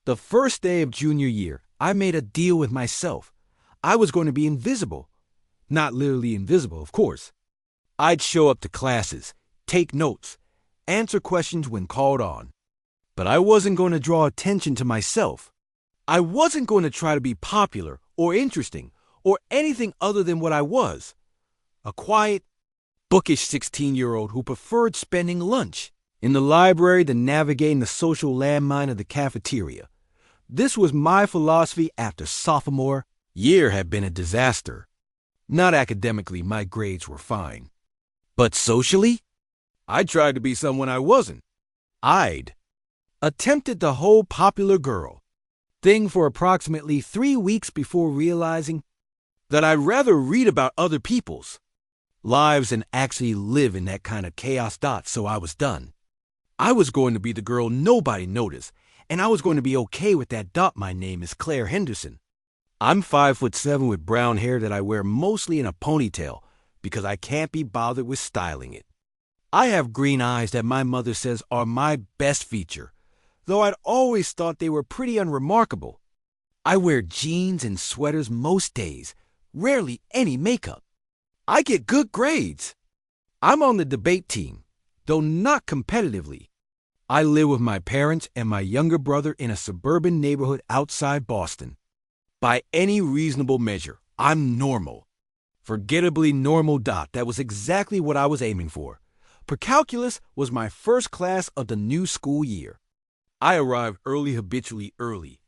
The first day of junior year, I made a deal with myself. I was going to be invisible. Not literally invisible, of course. I'd show up to classes, take notes, answer questions when called on. But I wasn't going to draw attention to myself. I wasn't going to try to be popular or interesting or anything other than what I was. A quiet, bookish 16-year-old who preferred spending lunch in the library than navigating the social landmine of the cafeteria. This was my philosophy after sophomore year had been a disaster. Not academically, my grades were fine. But socially, I tried to be someone I wasn't. I'd attempted the whole popular girl thing for approximately 3 weeks before realizing that I'd rather read about other people's lives than actually live in that kind of chaos. So I was done. I was going to be the girl nobody noticed, and I was going to be okay with that. My name is Claire Henderson. I'm 5'7" with brown hair that I wear mostly in a ponytail because I can't be bothered with styling it. I have green eyes that my mother says are my best feature, though I'd always thought they were pretty unremarkable. I wear jeans and sweaters most days, rarely any makeup. I get good grades. I'm on the debate team, though not competitively. I live with my parents and my younger brother in a suburban neighborhood outside Boston. By any reasonable measure, I'm normal. Forgettably normal. That was exactly what I was aiming for. Precalculus was my first class of the new school year. I arrived habitually early,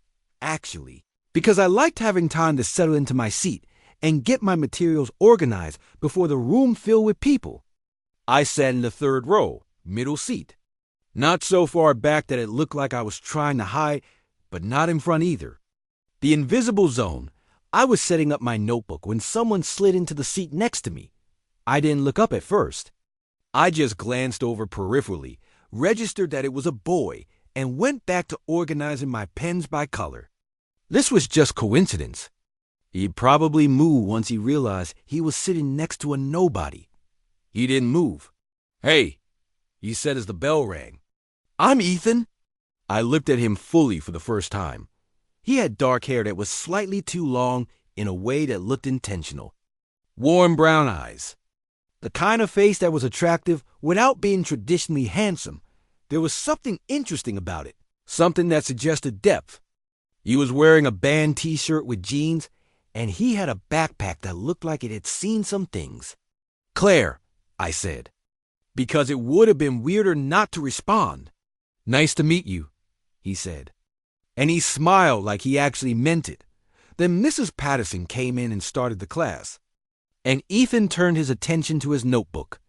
actually, because I liked having time to settle into my seat and get my materials organized before the room filled with people. I sat in the third row, middle seat. Not so far back that it looked like I was trying to hide, but not in front either. The invisible zone. I was setting up my notebook when someone slid into the seat next to me. I didn't look up at first. I just glanced over peripherally, registered that it was a boy, and went back to organizing my pens by color. This was just coincidence. He'd probably move once he realized he was sitting next to a nobody. He didn't move. "Hey," he said as the bell rang. "I'm Ethan." I looked at him fully for the first time. He had dark hair that was slightly too long in a way that looked intentional. Warm brown eyes. The kind of face that was attractive without being traditionally handsome. There was something interesting about it, something that suggested depth. He was wearing a band t-shirt with jeans, and he had a backpack that looked like it had seen some things. "Claire," I said, because it would have been weirder not to respond. "Nice to meet you," he said. And he smiled like he actually meant it. Then Mrs. Patterson came in and started the class. And Ethan turned his attention to his notebook.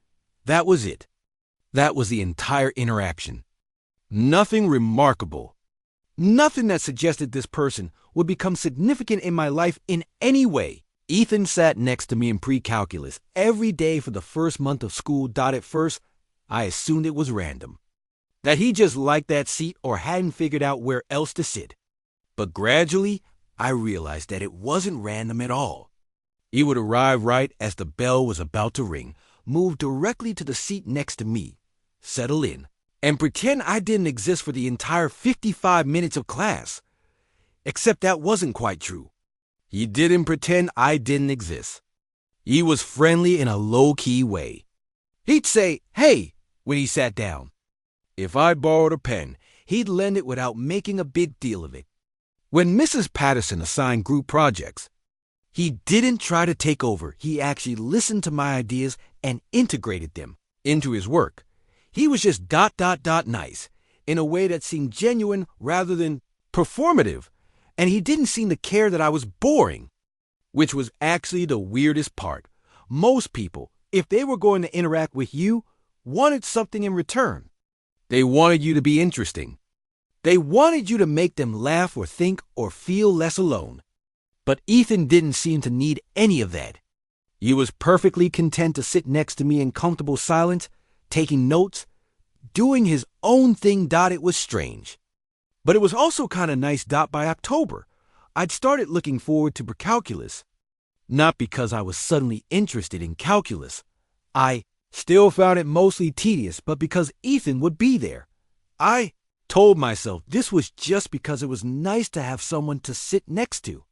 That was it. That was the entire interaction. Nothing remarkable. Nothing that suggested this person would become significant in my life in any way. Ethan sat next to me in pre-calculus every day for the first month of school. At first, I assumed it was random, that he just liked that seat or hadn't figured out where else to sit. But gradually, I realized that it wasn't random at all. He would arrive right as the bell was about to ring, move directly to the seat next to me, settle in, and pretend I didn't exist for the entire 55 minutes of class. Except that wasn't quite true. He didn't pretend I didn't exist. He was friendly in a low-key way. He'd say, "Hey," when he sat down. If I borrowed a pen, he'd lend it without making a big deal of it. When Mrs. Patterson assigned group projects, he didn't try to take over. He actually listened to my ideas and integrated them into his work. He was just nice in a way that seemed genuine rather than performative. And he didn't seem to care that I was boring, which was actually the weirdest part. Most people, if they were going to interact with you, wanted something in return. They wanted you to be interesting. They wanted you to make them laugh or think or feel less alone. But Ethan didn't seem to need any of that. He was perfectly content to sit next to me in comfortable silence, taking notes, doing his own thing. It was strange. But it was also kind of nice. By October, I'd started looking forward to precalculus. Not because I was suddenly interested in calculus. I still found it mostly tedious, but because Ethan would be there. I told myself this was just because it was nice to have someone to sit next to.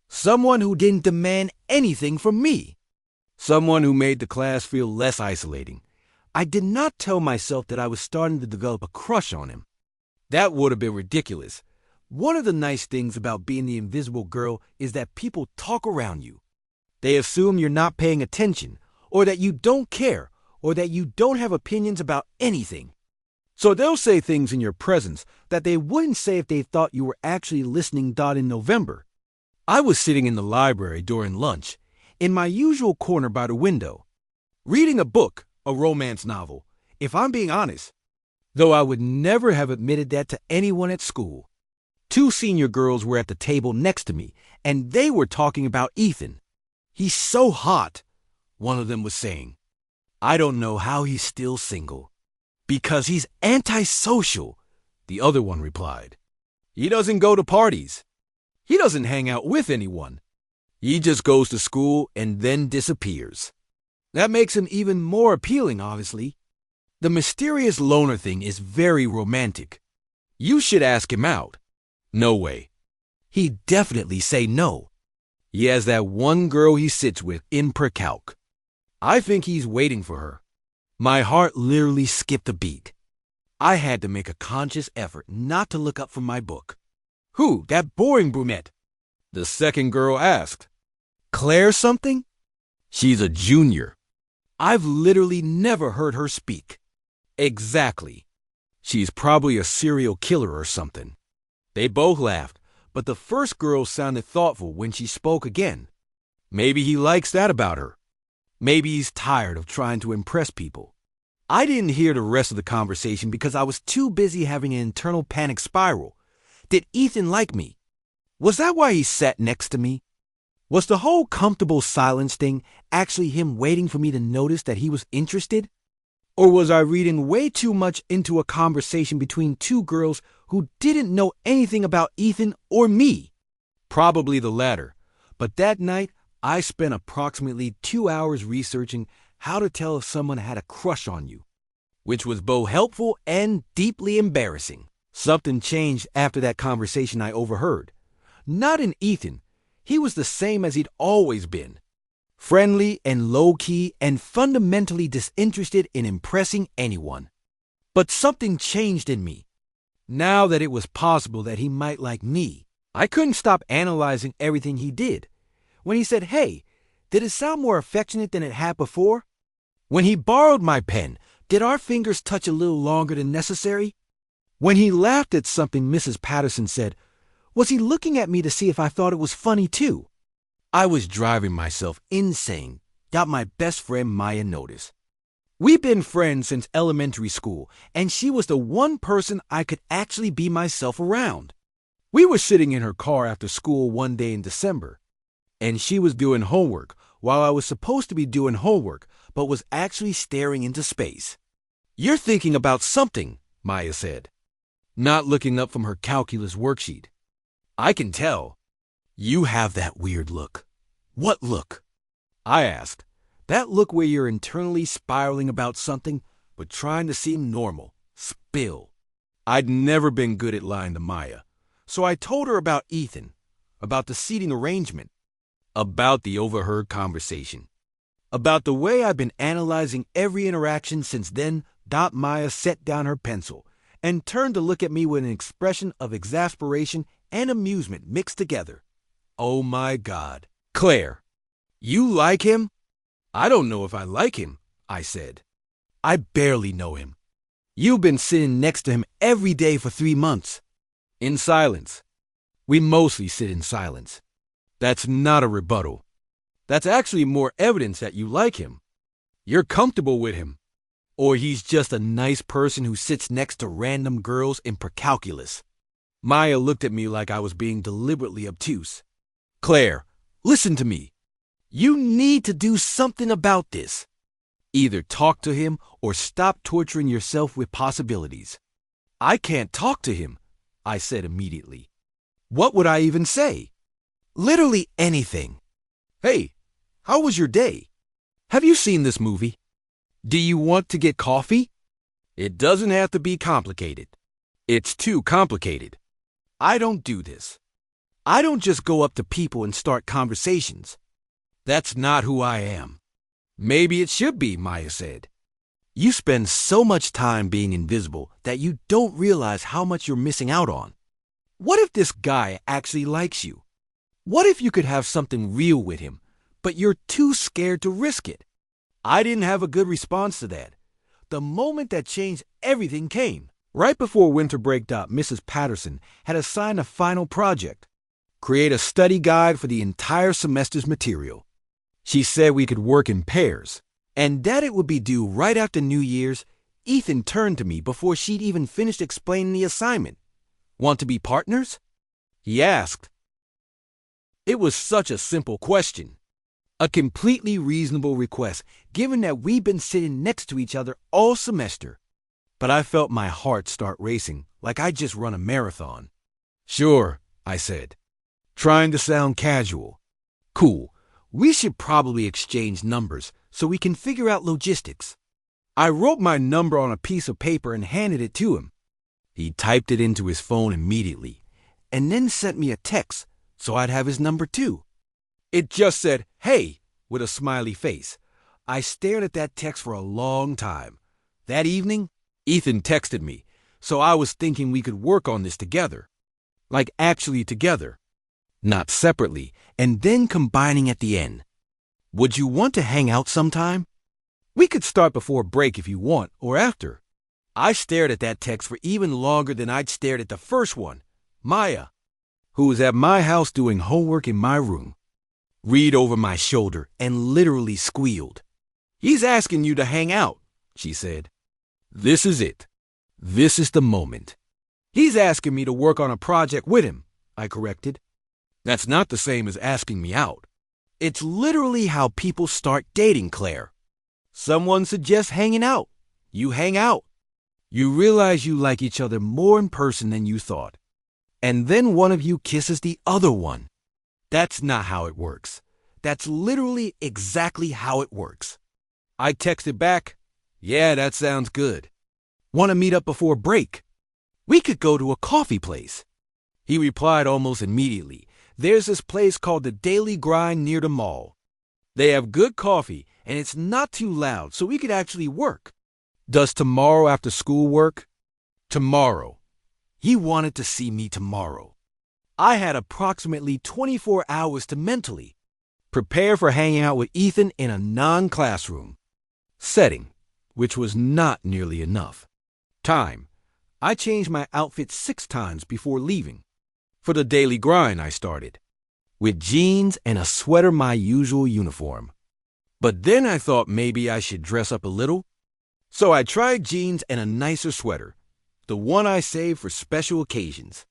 Someone who didn't demand anything from me. Someone who made the class feel less isolating. I did not tell myself that I was starting to develop a crush on him. That would have been ridiculous. One of the nice things about being the invisible girl is that people talk around you. They assume you're not paying attention, or that you don't care, or that you don't have opinions about anything. So they'll say things in your presence that they wouldn't say if they thought you were actually listening. In November, I was sitting in the library during lunch, in my usual corner by the window, reading a book, a romance novel, if I'm being honest, though I would never have admitted that to anyone at school. 2 senior girls were at the table next to me, and they were talking about Ethan. "He's so hot," one of them was saying. "I don't know how he's still single." "Because he's antisocial," the other one replied. "He doesn't go to parties. He doesn't hang out with anyone. He just goes to school and then disappears. That makes him even more appealing, obviously. The mysterious loner thing is very romantic. You should ask him out." "No way. He'd definitely say no. He has that one girl he sits with in per-calc. I think he's waiting for her." My heart literally skipped a beat. I had to make a conscious effort not to look up from my book. "Who, that boring brunette?" the second girl asked. "Claire something? She's a junior. I've literally never heard her speak." "Exactly. She's probably a serial killer or something." They both laughed, but the first girl sounded thoughtful when she spoke again. Maybe he likes that about her. Maybe he's tired of trying to impress people. I didn't hear the rest of the conversation because I was too busy having an internal panic spiral. Did Ethan like me? Was that why he sat next to me? Was the whole comfortable silence thing actually him waiting for me to notice that he was interested? Or was I reading way too much into a conversation between 2 girls who didn't know anything about Ethan or me? Probably the latter. But that night, I spent approximately 2 hours researching how to tell if someone had a crush on you, which was both helpful and deeply embarrassing. Something changed after that conversation I overheard. Not in Ethan. He was the same as he'd always been. Friendly and low-key and fundamentally disinterested in impressing anyone. But something changed in me. Now that it was possible that he might like me, I couldn't stop analyzing everything he did. When he said, "Hey," did it sound more affectionate than it had before? When he borrowed my pen, did our fingers touch a little longer than necessary? When he laughed at something Mrs. Patterson said, was he looking at me to see if I thought it was funny too? I was driving myself insane. Got my best friend Maya notice. We've been friends since elementary school, and she was the one person I could actually be myself around. We were sitting in her car after school one day in December, and she was doing homework while I was supposed to be doing homework, but was actually staring into space. "You're thinking about something," Maya said, not looking up from her calculus worksheet. "I can tell. You have that weird look." "What look?" I asked. "That look where you're internally spiraling about something, but trying to seem normal. Spill." I'd never been good at lying to Maya, so I told her about Ethan, about the seating arrangement, about the overheard conversation, about the way I've been analyzing every interaction since then. Maya set down her pencil and turned to look at me with an expression of exasperation and amusement mixed together. "Oh my God. Claire, you like him?" "I don't know if I like him," I said. "I barely know him. You've been sitting next to him every day for 3 months." In silence. We mostly sit in silence. That's not a rebuttal. That's actually more evidence that you like him. You're comfortable with him. Or he's just a nice person who sits next to random girls in per-calculus. Maya looked at me like I was being deliberately obtuse. "Claire, listen to me. You need to do something about this. Either talk to him or stop torturing yourself with possibilities." "I can't talk to him," I said immediately. "What would I even say?" "Literally anything. Hey, how was your day? Have you seen this movie? Do you want to get coffee? It doesn't have to be complicated." It's too complicated. I don't do this. I don't just go up to people and start conversations. That's not who I am. Maybe it should be, Maya said. You spend so much time being invisible that you don't realize how much you're missing out on. What if this guy actually likes you? What if you could have something real with him, but you're too scared to risk it? I didn't have a good response to that. The moment that changed everything came. Right before winter break, Mrs. Patterson had assigned a final project. Create a study guide for the entire semester's material. She said we could work in pairs, and that it would be due right after New Year's. Ethan turned to me before she'd even finished explaining the assignment. Want to be partners? He asked. It was such a simple question. A completely reasonable request, given that we'd been sitting next to each other all semester. But I felt my heart start racing, like I'd just run a marathon. Sure, I said, trying to sound casual. Cool, we should probably exchange numbers so we can figure out logistics. I wrote my number on a piece of paper and handed it to him. He typed it into his phone immediately, and then sent me a text so I'd have his number too. It just said, "Hey," with a smiley face. I stared at that text for a long time. That evening, Ethan texted me, so I was thinking we could work on this together. Like actually together. Not separately, and then combining at the end. Would you want to hang out sometime? We could start before break if you want, or after. I stared at that text for even longer than I'd stared at the first one. Maya, who was at my house doing homework in my room, read over my shoulder and literally squealed. He's asking you to hang out, she said. This is it. This is the moment. He's asking me to work on a project with him, I corrected. That's not the same as asking me out. It's literally how people start dating, Claire. Someone suggests hanging out. You hang out. You realize you like each other more in person than you thought. And then one of you kisses the other one. That's not how it works. That's literally exactly how it works. I texted back, "Yeah, that sounds good. Want to meet up before break? We could go to a coffee place." He replied almost immediately, "There's this place called the Daily Grind near the mall. They have good coffee, and it's not too loud, so we could actually work. Does tomorrow after school work?" Tomorrow. He wanted to see me tomorrow. I had approximately 24 hours to mentally prepare for hanging out with Ethan in a non-classroom setting, which was not nearly enough. Time. I changed my outfit 6 times before leaving. For the Daily Grind, I started with jeans and a sweater, my usual uniform. But then I thought maybe I should dress up a little. So I tried jeans and a nicer sweater, the one I saved for special occasions.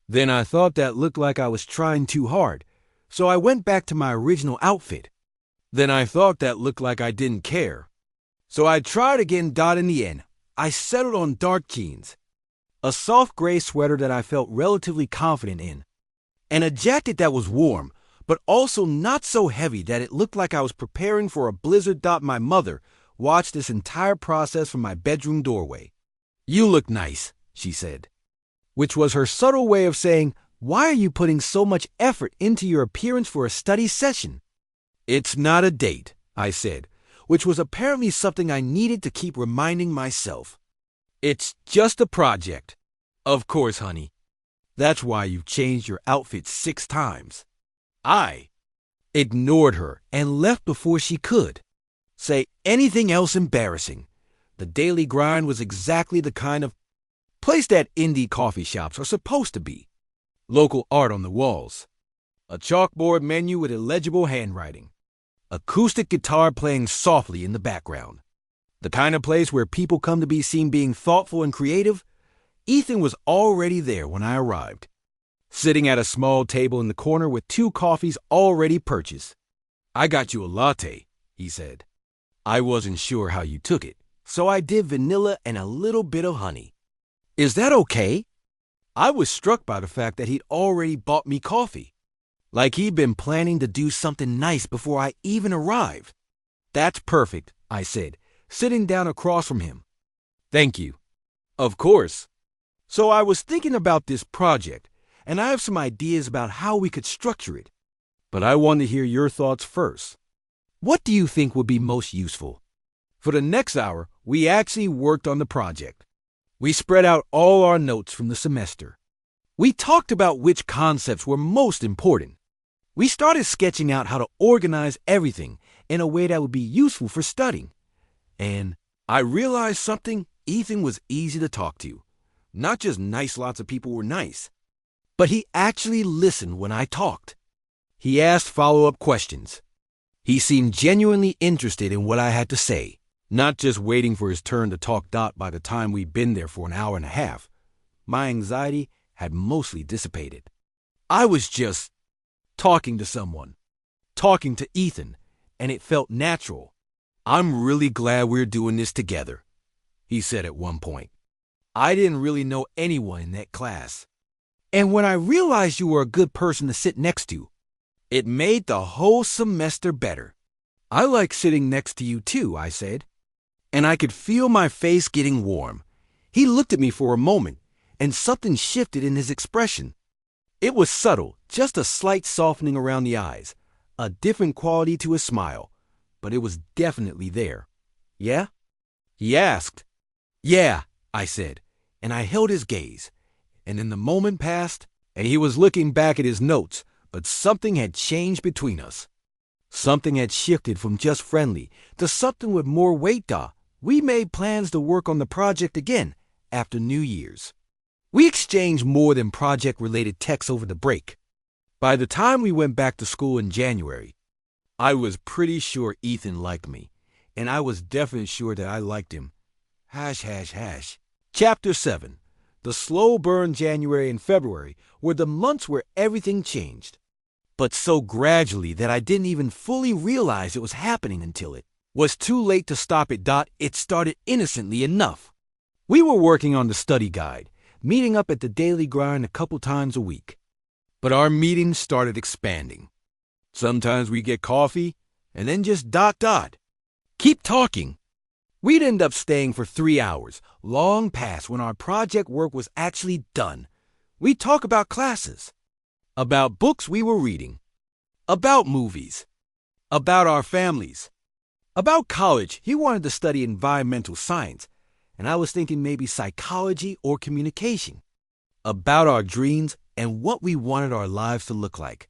Then I thought that looked like I was trying too hard, so I went back to my original outfit. Then I thought that looked like I didn't care. So I tried again. In the end, I settled on dark jeans, a soft gray sweater that I felt relatively confident in, and a jacket that was warm, but also not so heavy that it looked like I was preparing for a blizzard. My mother watched this entire process from my bedroom doorway. "You look nice," she said, which was her subtle way of saying, "Why are you putting so much effort into your appearance for a study session?" "It's not a date," I said, which was apparently something I needed to keep reminding myself. "It's just a project." "Of course, honey. That's why you've changed your outfit 6 times. I ignored her and left before she could say anything else embarrassing. The Daily Grind was exactly the kind of place that indie coffee shops are supposed to be. Local art on the walls, a chalkboard menu with illegible handwriting, acoustic guitar playing softly in the background. The kind of place where people come to be seen being thoughtful and creative. Ethan was already there when I arrived, sitting at a small table in the corner with 2 coffees already purchased. "I got you a latte," he said. I wasn't sure how you took it, so I did vanilla and a little bit of honey. "Is that okay?" I was struck by the fact that he'd already bought me coffee, like he'd been planning to do something nice before I even arrived. "That's perfect," I said, sitting down across from him. "Thank you." "Of course." So I was thinking about this project, and I have some ideas about how we could structure it. But I want to hear your thoughts first. What do you think would be most useful? For the next hour, we actually worked on the project. We spread out all our notes from the semester. We talked about which concepts were most important. We started sketching out how to organize everything in a way that would be useful for studying. And I realized something: Ethan was easy to talk to. Not just nice, lots of people were nice, but he actually listened when I talked. He asked follow-up questions. He seemed genuinely interested in what I had to say, not just waiting for his turn to talk. By the time we'd been there for an hour and a half, my anxiety had mostly dissipated. I was just talking to someone, talking to Ethan, and it felt natural. "I'm really glad we're doing this together," he said at one point. "I didn't really know anyone in that class. And when I realized you were a good person to sit next to, it made the whole semester better." "I like sitting next to you too," I said. And I could feel my face getting warm. He looked at me for a moment, and something shifted in his expression. It was subtle, just a slight softening around the eyes, a different quality to his smile, but it was definitely there. "Yeah?" he asked. "Yeah," I said, and I held his gaze. And then the moment passed, and he was looking back at his notes, but something had changed between us. Something had shifted from just friendly to something with more weight. We made plans to work on the project again after New Year's. We exchanged more than project-related texts over the break. By the time we went back to school in January, I was pretty sure Ethan liked me, and I was definitely sure that I liked him. Chapter 7. The slow burn. January and February were the months where everything changed, but so gradually that I didn't even fully realize it was happening until it was too late to stop it. It started innocently enough. We were working on the study guide, meeting up at the daily grind a couple times a week. But our meetings started expanding. Sometimes we get coffee, and then just keep talking. We'd end up staying for 3 hours, long past when our project work was actually done. We'd talk about classes, about books we were reading, about movies, about our families, about college. He wanted to study environmental science, and I was thinking maybe psychology or communication. About our dreams and what we wanted our lives to look like.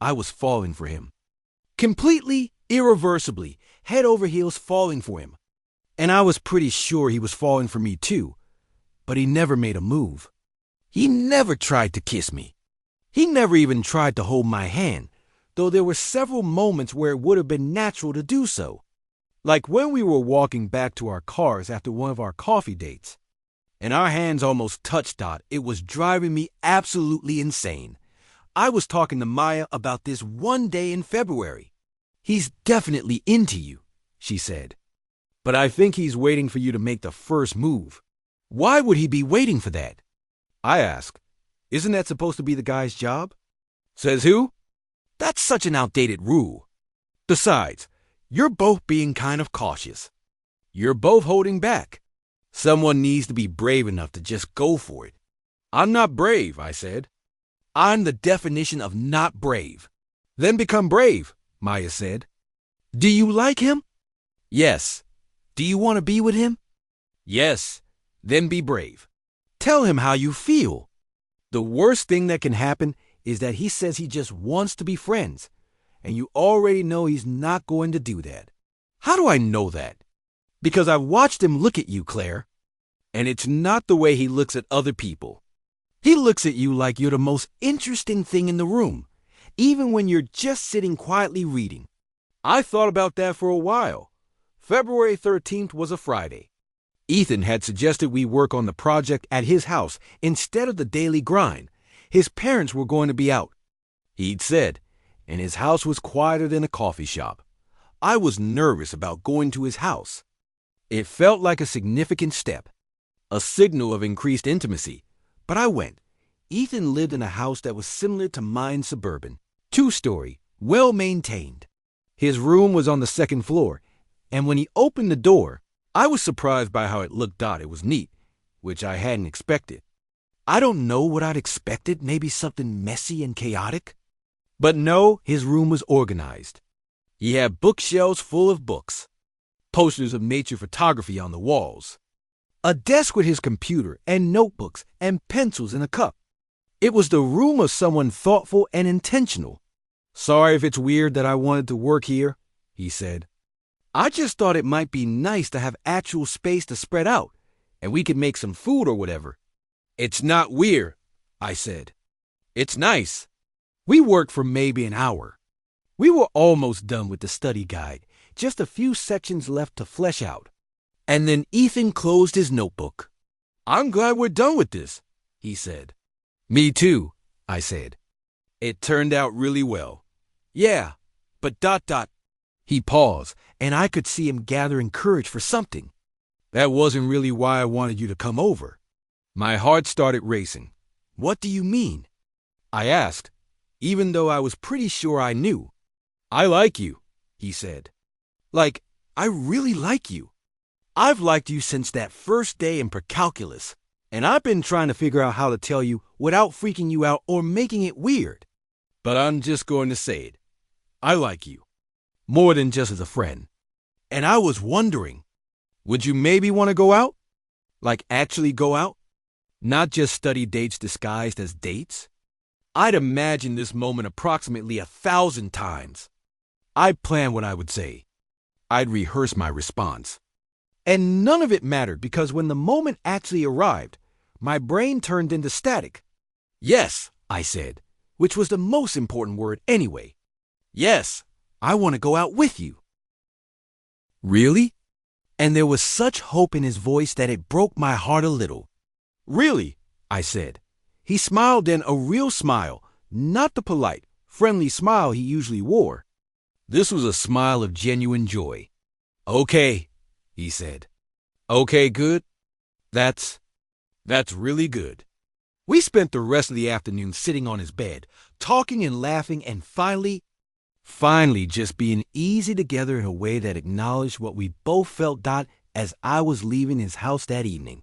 I was falling for him. Completely, irreversibly, head over heels falling for him. And I was pretty sure he was falling for me too. But he never made a move. He never tried to kiss me. He never even tried to hold my hand, though there were several moments where it would have been natural to do so. Like when we were walking back to our cars after one of our coffee dates, and our hands almost touched. It was driving me absolutely insane. I was talking to Maya about this one day in February. "He's definitely into you," she said. "But I think he's waiting for you to make the first move." "Why would he be waiting for that?" I asked. "Isn't that supposed to be the guy's job?" "Says who?" "That's such an outdated rule. Besides, you're both being kind of cautious. You're both holding back. Someone needs to be brave enough to just go for it." "I'm not brave," I said. "I'm the definition of not brave." "Then become brave," Maya said. "Do you like him?" "Yes." "Do you want to be with him?" "Yes." "Then be brave. Tell him how you feel." The worst thing that can happen is that he says he just wants to be friends, and you already know he's not going to do that. "How do I know that?" "Because I've watched him look at you, Claire. And it's not the way he looks at other people. He looks at you like you're the most interesting thing in the room, even when you're just sitting quietly reading." I thought about that for a while. February 13th was a Friday. Ethan had suggested we work on the project at his house instead of the daily grind. His parents were going to be out, he'd said, and his house was quieter than a coffee shop. I was nervous about going to his house. It felt like a significant step, a signal of increased intimacy, but I went. Ethan lived in a house that was similar to mine, suburban, 2-story, well-maintained. His room was on the second floor, and when he opened the door, I was surprised by how it looked. It was neat, which I hadn't expected. I don't know what I'd expected, maybe something messy and chaotic. But no, his room was organized. He had bookshelves full of books, posters of nature photography on the walls, a desk with his computer and notebooks and pencils in a cup. It was the room of someone thoughtful and intentional. "Sorry if it's weird that I wanted to work here," he said. "I just thought it might be nice to have actual space to spread out, and we could make some food or whatever." "It's not weird," I said. "It's nice." We worked for maybe an hour. We were almost done with the study guide, just a few sections left to flesh out. And then Ethan closed his notebook. "I'm glad we're done with this," he said. "Me too," I said. "It turned out really well." "Yeah, but ... He paused, and I could see him gathering courage for something. "That wasn't really why I wanted you to come over." My heart started racing. "What do you mean?" I asked, even though I was pretty sure I knew. "I like you," he said. "Like, I really like you. I've liked you since that first day in precalculus, and I've been trying to figure out how to tell you without freaking you out or making it weird. But I'm just going to say it. I like you. More than just as a friend. And I was wondering, would you maybe want to go out? Like actually go out? Not just study dates disguised as dates? I'd imagined this moment approximately 1,000 times. I'd plan what I would say. I'd rehearse my response. And none of it mattered because when the moment actually arrived, my brain turned into static. "Yes," I said, which was the most important word anyway. "Yes, I want to go out with you." "Really?" And there was such hope in his voice that it broke my heart a little. "Really," I said. He smiled then, a real smile, not the polite, friendly smile he usually wore. This was a smile of genuine joy. "Okay," he said. "Okay, good. That's really good." We spent the rest of the afternoon sitting on his bed, talking and laughing, and finally just being easy together in a way that acknowledged what we both felt. As I was leaving his house that evening,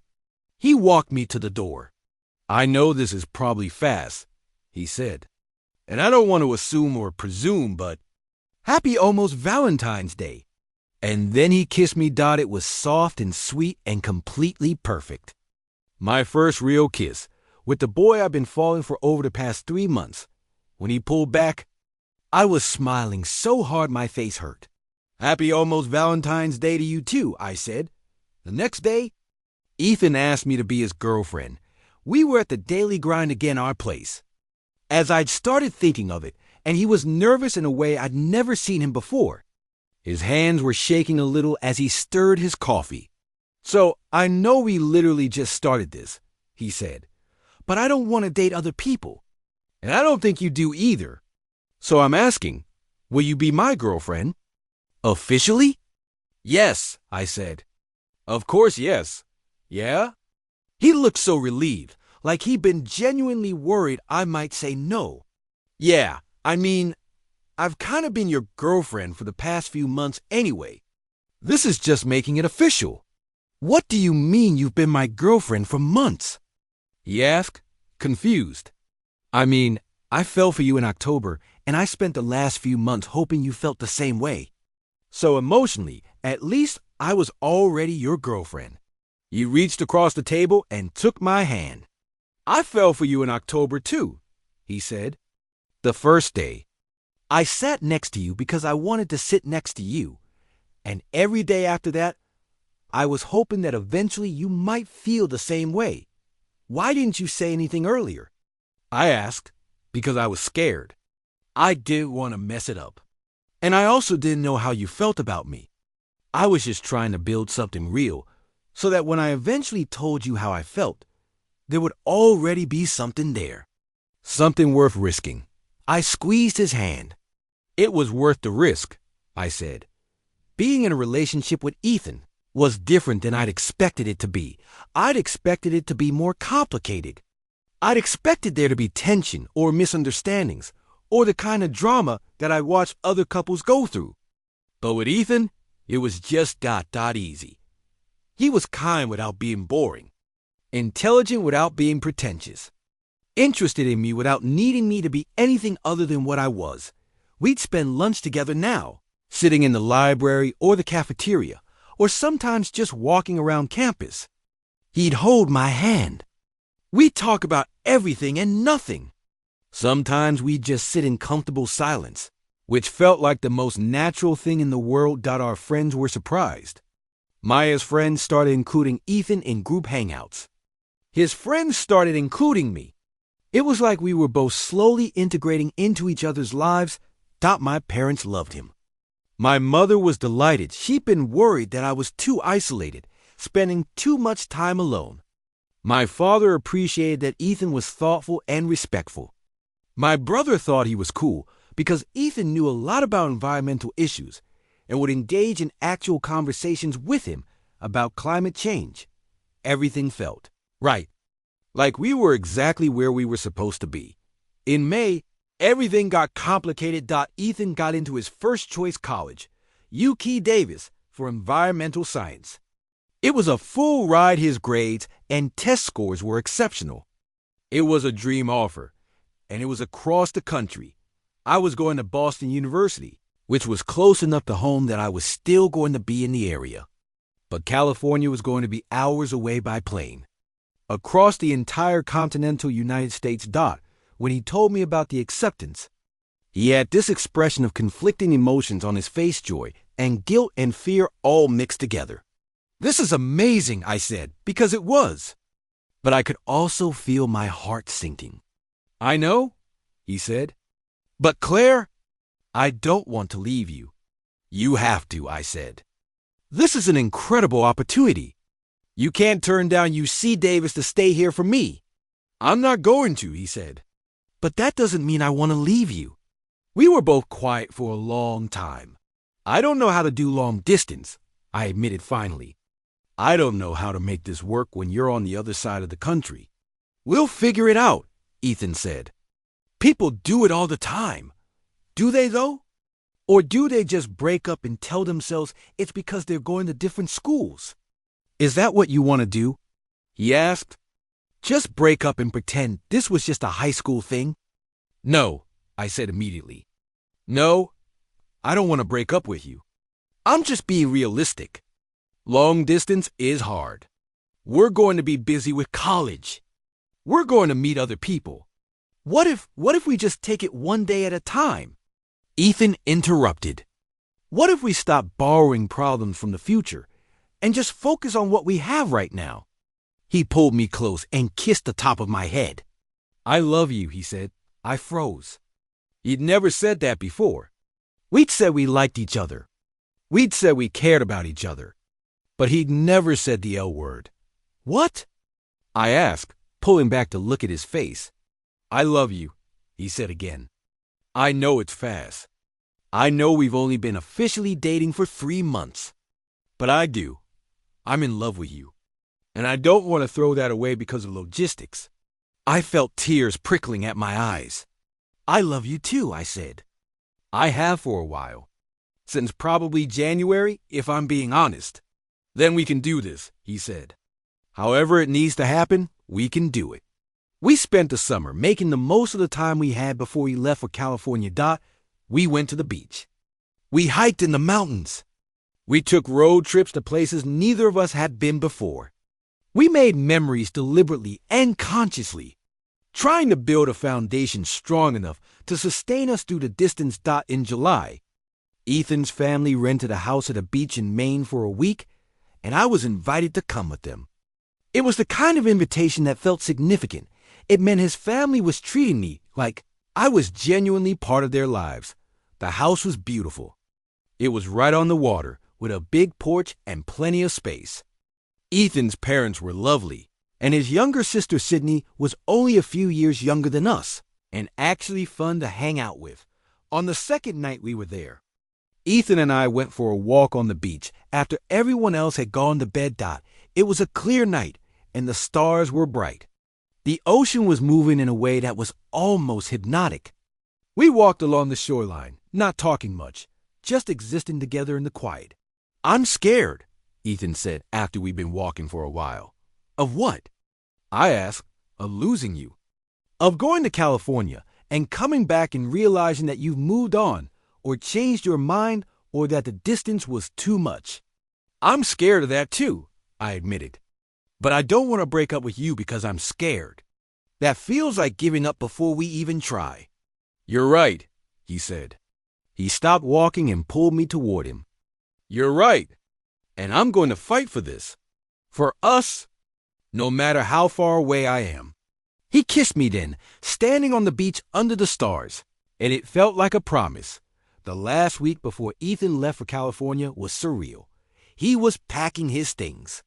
he walked me to the door. "I know this is probably fast," he said, "and I don't want to assume or presume, but happy almost Valentine's Day." And then he kissed me. It was soft and sweet and completely perfect. My first real kiss, with the boy I've been falling for over the past 3 months. When he pulled back, I was smiling so hard my face hurt. "Happy almost Valentine's Day to you too," I said. The next day, Ethan asked me to be his girlfriend. We were at the daily grind again, our place. As I'd started thinking of it, and he was nervous in a way I'd never seen him before. His hands were shaking a little as he stirred his coffee. "So, I know we literally just started this," he said, "but I don't want to date other people. And I don't think you do either. So I'm asking, will you be my girlfriend? Officially?" "Yes," I said. "Of course, yes. Yeah?" He looked so relieved, like he'd been genuinely worried I might say no. "Yeah, I mean, I've kind of been your girlfriend for the past few months anyway. This is just making it official." "What do you mean you've been my girlfriend for months?" he asked, confused. "I mean, I fell for you in October, and I spent the last few months hoping you felt the same way. So emotionally, at least I was already your girlfriend." He reached across the table and took my hand. "I fell for you in October too," he said. "The first day. I sat next to you because I wanted to sit next to you. And every day after that, I was hoping that eventually you might feel the same way. Why didn't you say anything earlier?" I asked, because I was scared. I didn't want to mess it up. And I also didn't know how you felt about me. I was just trying to build something real, so that when I eventually told you how I felt, there would already be something there. Something worth risking. I squeezed his hand. "It was worth the risk," I said. Being in a relationship with Ethan was different than I'd expected it to be. I'd expected it to be more complicated. I'd expected there to be tension or misunderstandings, or the kind of drama that I watched other couples go through. But with Ethan, it was just easy. He was kind without being boring. Intelligent without being pretentious. Interested in me without needing me to be anything other than what I was. We'd spend lunch together now, sitting in the library or the cafeteria, or sometimes just walking around campus. He'd hold my hand. We'd talk about everything and nothing. Sometimes we'd just sit in comfortable silence, which felt like the most natural thing in the world. Our friends were surprised. Maya's friends started including Ethan in group hangouts. His friends started including me. It was like we were both slowly integrating into each other's lives. My parents loved him. My mother was delighted. She'd been worried that I was too isolated, spending too much time alone. My father appreciated that Ethan was thoughtful and respectful. My brother thought he was cool because Ethan knew a lot about environmental issues and would engage in actual conversations with him about climate change. Everything felt right, like we were exactly where we were supposed to be. In May, everything got complicated. Ethan got into his first choice college, UC Davis, for environmental science. It was a full ride. His grades and test scores were exceptional. It was a dream offer, and it was across the country. I was going to Boston University, which was close enough to home that I was still going to be in the area. But California was going to be hours away by plane. Across the entire continental United States. When he told me about the acceptance, he had this expression of conflicting emotions on his face, joy and guilt and fear all mixed together. This is amazing, I said, because it was. But I could also feel my heart sinking. I know, he said. But Claire, I don't want to leave you. You have to, I said. This is an incredible opportunity. You can't turn down UC Davis to stay here for me. I'm not going to, he said. But that doesn't mean I want to leave you. We were both quiet for a long time. I don't know how to do long distance, I admitted finally. I don't know how to make this work when you're on the other side of the country. We'll figure it out, Ethan said. People do it all the time. Do they, though? Or do they just break up and tell themselves it's because they're going to different schools? Is that what you want to do? He asked. Just break up and pretend this was just a high school thing? No, I said immediately. No, I don't want to break up with you. I'm just being realistic. Long distance is hard. We're going to be busy with college. We're going to meet other people. What if we just take it one day at a time? Ethan interrupted. What if we stop borrowing problems from the future and just focus on what we have right now? He pulled me close and kissed the top of my head. I love you, he said. I froze. He'd never said that before. We'd said we liked each other. We'd said we cared about each other. But he'd never said the L word. What? I asked, pulling back to look at his face. I love you, he said again. I know it's fast. I know we've only been officially dating for 3 months. But I do. I'm in love with you. And I don't want to throw that away because of logistics. I felt tears prickling at my eyes. I love you too, I said. I have for a while. Since probably January, if I'm being honest. Then we can do this, he said. However it needs to happen, we can do it. We spent the summer making the most of the time we had before we left for California. We went to the beach. We hiked in the mountains. We took road trips to places neither of us had been before. We made memories deliberately and consciously, trying to build a foundation strong enough to sustain us through the distance. In July, Ethan's family rented a house at a beach in Maine for a week, and I was invited to come with them. It was the kind of invitation that felt significant. It meant his family was treating me like I was genuinely part of their lives. The house was beautiful. It was right on the water, with a big porch and plenty of space. Ethan's parents were lovely, and his younger sister Sydney was only a few years younger than us, and actually fun to hang out with. On the second night we were there, Ethan and I went for a walk on the beach after everyone else had gone to bed. It was a clear night, and the stars were bright. The ocean was moving in a way that was almost hypnotic. We walked along the shoreline, not talking much, just existing together in the quiet. I'm scared, Ethan said after we'd been walking for a while. Of what? I asked. Of losing you. Of going to California and coming back and realizing that you've moved on, or changed your mind, or that the distance was too much. I'm scared of that too, I admitted. But I don't want to break up with you because I'm scared. That feels like giving up before we even try. You're right, he said. He stopped walking and pulled me toward him. You're right, and I'm going to fight for this. For us, no matter how far away I am. He kissed me then, standing on the beach under the stars, and it felt like a promise. The last week before Ethan left for California was surreal. He was packing his things.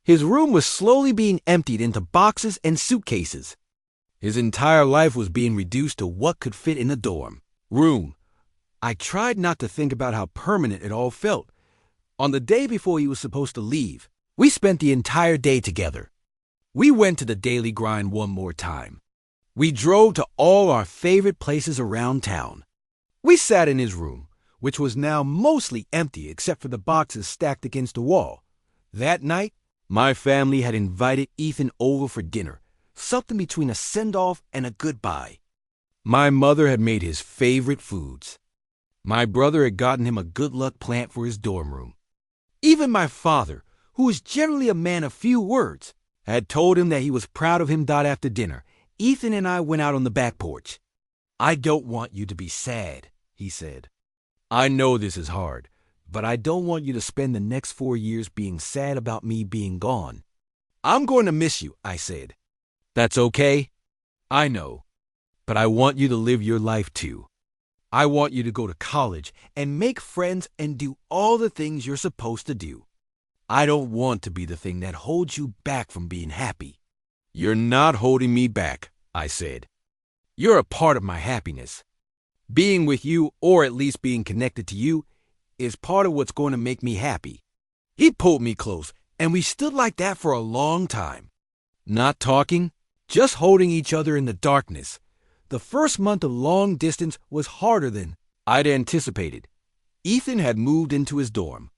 His room was slowly being emptied into boxes and suitcases. His entire life was being reduced to what could fit in a dorm room. I tried not to think about how permanent it all felt. On the day before he was supposed to leave, we spent the entire day together. We went to the daily grind one more time. We drove to all our favorite places around town. We sat in his room, which was now mostly empty except for the boxes stacked against the wall. That night, my family had invited Ethan over for dinner, something between a send-off and a goodbye. My mother had made his favorite foods. My brother had gotten him a good luck plant for his dorm room. Even my father, who is generally a man of few words, had told him that he was proud of him. After dinner, Ethan and I went out on the back porch. I don't want you to be sad, he said. I know this is hard, but I don't want you to spend the next 4 years being sad about me being gone. I'm going to miss you, I said. That's okay. I know. But I want you to live your life too. I want you to go to college and make friends and do all the things you're supposed to do. I don't want to be the thing that holds you back from being happy. You're not holding me back, I said. You're a part of my happiness. Being with you, or at least being connected to you, is part of what's going to make me happy. He pulled me close, and we stood like that for a long time. Not talking, just holding each other in the darkness. The first month of long distance was harder than I'd anticipated. Ethan had moved into his dorm.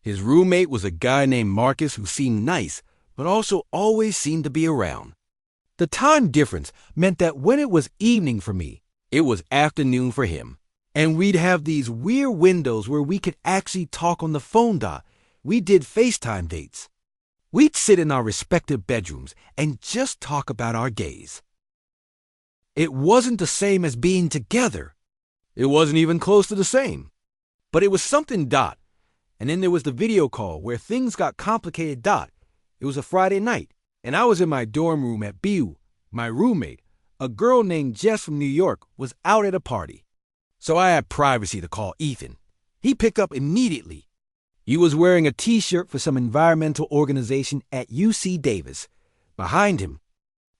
His roommate was a guy named Marcus who seemed nice, but also always seemed to be around. The time difference meant that when it was evening for me, it was afternoon for him. And we'd have these weird windows where we could actually talk on the phone. We did FaceTime dates. We'd sit in our respective bedrooms and just talk about our days. It wasn't the same as being together. It wasn't even close to the same. But it was something. And then there was the video call where things got complicated. It was a Friday night, and I was in my dorm room at BU. My roommate, a girl named Jess from New York, was out at a party. So I had privacy to call Ethan. He picked up immediately. He was wearing a t-shirt for some environmental organization at UC Davis. Behind him,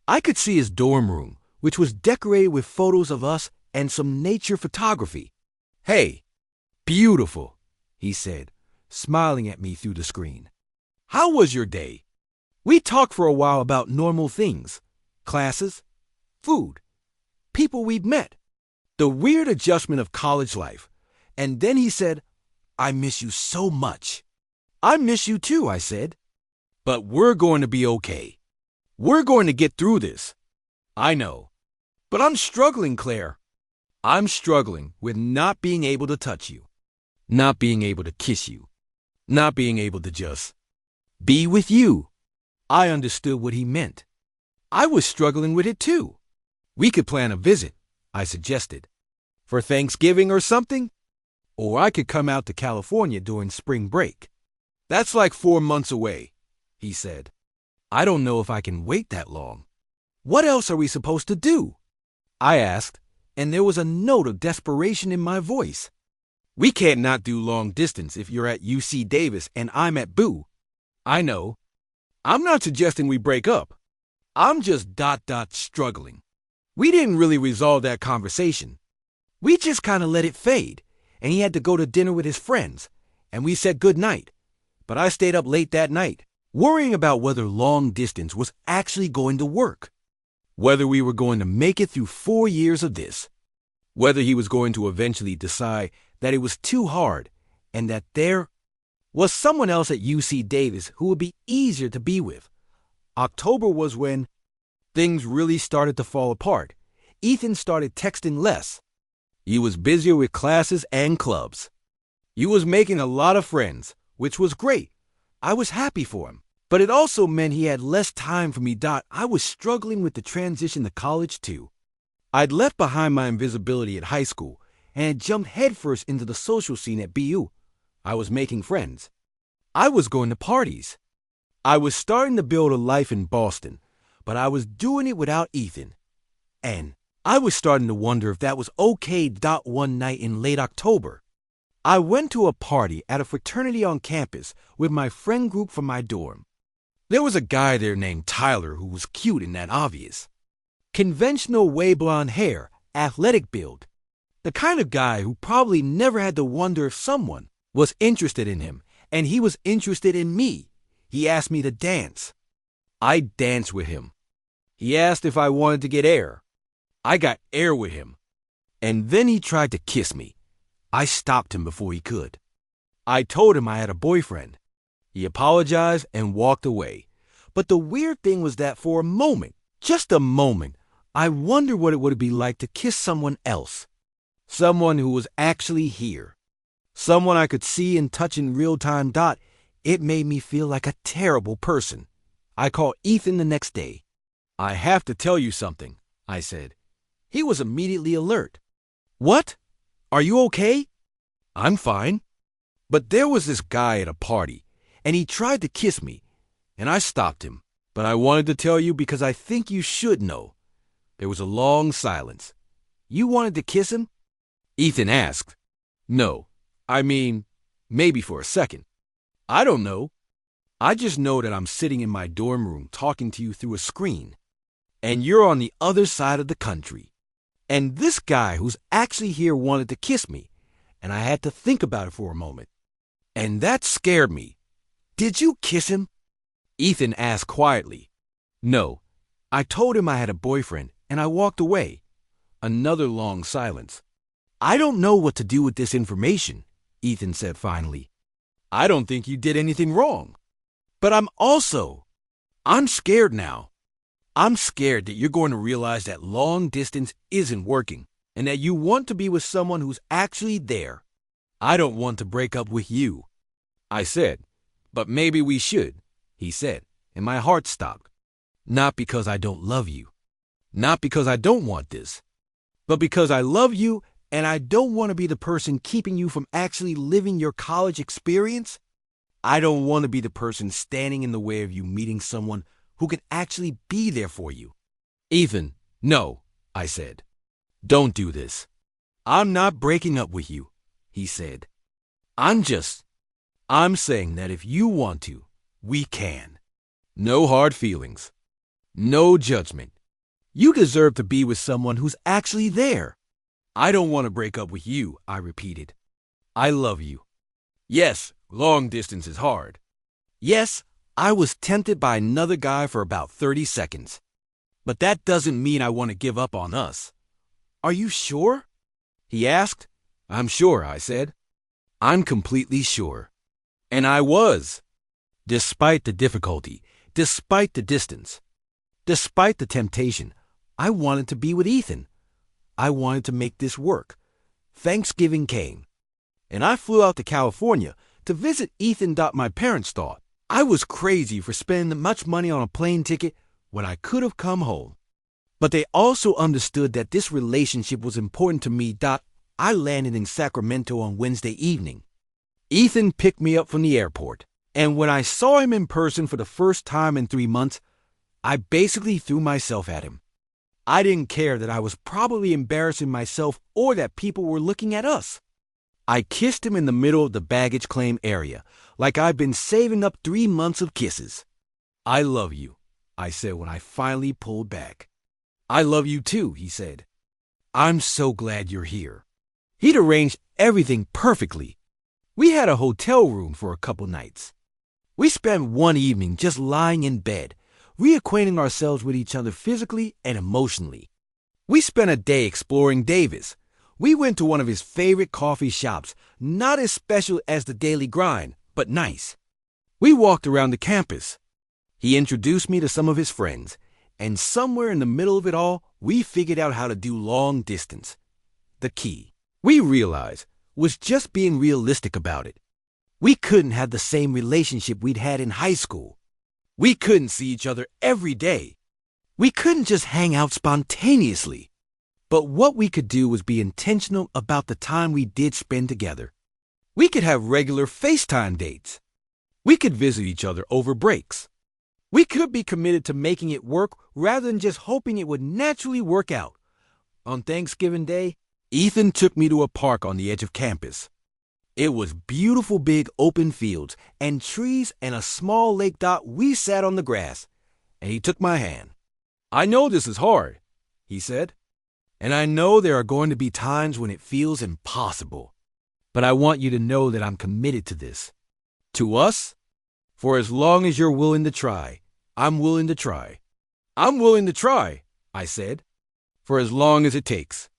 I could see his dorm room, which was decorated with photos of us and some nature photography. Hey, beautiful, he said, smiling at me through the screen. How was your day? We talked for a while about normal things, classes, food, people we'd met, the weird adjustment of college life. And then he said, I miss you so much. I miss you too, I said. But we're going to be okay. We're going to get through this. I know. But I'm struggling, Claire. I'm struggling with not being able to touch you, not being able to kiss you, not being able to just be with you. I understood what he meant. I was struggling with it too. We could plan a visit, I suggested, for Thanksgiving or something. Or I could come out to California during spring break. That's like 4 months away, he said. I don't know if I can wait that long. What else are we supposed to do? I asked, and there was a note of desperation in my voice. We can't not do long distance if you're at UC Davis and I'm at BU. I know. I'm not suggesting we break up. I'm just struggling. We didn't really resolve that conversation. We just kind of let it fade, and he had to go to dinner with his friends, and we said good night. But I stayed up late that night, worrying about whether long distance was actually going to work, whether we were going to make it through 4 years of this, whether he was going to eventually decide that it was too hard and that there was someone else at UC Davis who would be easier to be with. October was when things really started to fall apart. Ethan started texting less. He was busier with classes and clubs. He was making a lot of friends, which was great. I was happy for him. But it also meant he had less time for me. I was struggling with the transition to college, too. I'd left behind my invisibility at high school and had jumped headfirst into the social scene at BU. I was making friends. I was going to parties. I was starting to build a life in Boston, but I was doing it without Ethan. And I was starting to wonder if that was okay. One night in late October, I went to a party at a fraternity on campus with my friend group from my dorm. There was a guy there named Tyler who was cute and that obvious. Conventional way blonde hair, athletic build. The kind of guy who probably never had to wonder if someone was interested in him, and he was interested in me. He asked me to dance. I danced with him. He asked if I wanted to get air. I got air with him. And then he tried to kiss me. I stopped him before he could. I told him I had a boyfriend. He apologized and walked away. But the weird thing was that for a moment, just a moment, I wondered what it would be like to kiss someone else. Someone who was actually here. Someone I could see and touch in real time. It made me feel like a terrible person. I called Ethan the next day. I have to tell you something, I said. He was immediately alert. What? Are you okay? I'm fine. But there was this guy at a party, and he tried to kiss me, and I stopped him. But I wanted to tell you because I think you should know. There was a long silence. You wanted to kiss him? Ethan asked. No. I mean, maybe for a second. I don't know. I just know that I'm sitting in my dorm room talking to you through a screen, and you're on the other side of the country. And this guy who's actually here wanted to kiss me, and I had to think about it for a moment. And that scared me. Did you kiss him? Ethan asked quietly. No. I told him I had a boyfriend, and I walked away. Another long silence. I don't know what to do with this information, Ethan said finally. I don't think you did anything wrong. But I'm scared now. I'm scared that you're going to realize that long distance isn't working and that you want to be with someone who's actually there. I don't want to break up with you. I said, but maybe we should, he said, and my heart stopped. Not because I don't love you. Not because I don't want this. But because I love you and I don't want to be the person keeping you from actually living your college experience. I don't want to be the person standing in the way of you meeting someone who can actually be there for you. Ethan, no, I said. Don't do this. I'm not breaking up with you, he said. I'm saying that if you want to, we can. No hard feelings. No judgment. You deserve to be with someone who's actually there. I don't want to break up with you, I repeated. I love you. Yes, long distance is hard. Yes, I was tempted by another guy for about 30 seconds. But that doesn't mean I want to give up on us. Are you sure? He asked. I'm sure, I said. I'm completely sure. And I was. Despite the difficulty, despite the distance, despite the temptation, I wanted to be with Ethan. I wanted to make this work. Thanksgiving came, and I flew out to California to visit Ethan. My parents thought I was crazy for spending much money on a plane ticket when I could have come home. But they also understood that this relationship was important to me. I landed in Sacramento on Wednesday evening. Ethan picked me up from the airport, and when I saw him in person for the first time in 3 months, I basically threw myself at him. I didn't care that I was probably embarrassing myself or that people were looking at us. I kissed him in the middle of the baggage claim area, like I'd been saving up 3 months of kisses. I love you, I said when I finally pulled back. I love you too, he said. I'm so glad you're here. He'd arranged everything perfectly. We had a hotel room for a couple nights. We spent one evening just lying in bed, reacquainting ourselves with each other physically and emotionally. We spent a day exploring Davis. We went to one of his favorite coffee shops, not as special as the Daily Grind, but nice. We walked around the campus. He introduced me to some of his friends, and somewhere in the middle of it all, we figured out how to do long distance. The key, we realized, was just being realistic about it. We couldn't have the same relationship we'd had in high school. We couldn't see each other every day. We couldn't just hang out spontaneously. But what we could do was be intentional about the time we did spend together. We could have regular FaceTime dates. We could visit each other over breaks. We could be committed to making it work rather than just hoping it would naturally work out. On Thanksgiving Day, Ethan took me to a park on the edge of campus. It was beautiful big open fields and trees and a small lake. We sat on the grass, and he took my hand. "I know this is hard," he said, "and I know there are going to be times when it feels impossible. But I want you to know that I'm committed to this. To us, for as long as you're willing to try, I'm willing to try." "I'm willing to try," I said, "for as long as it takes."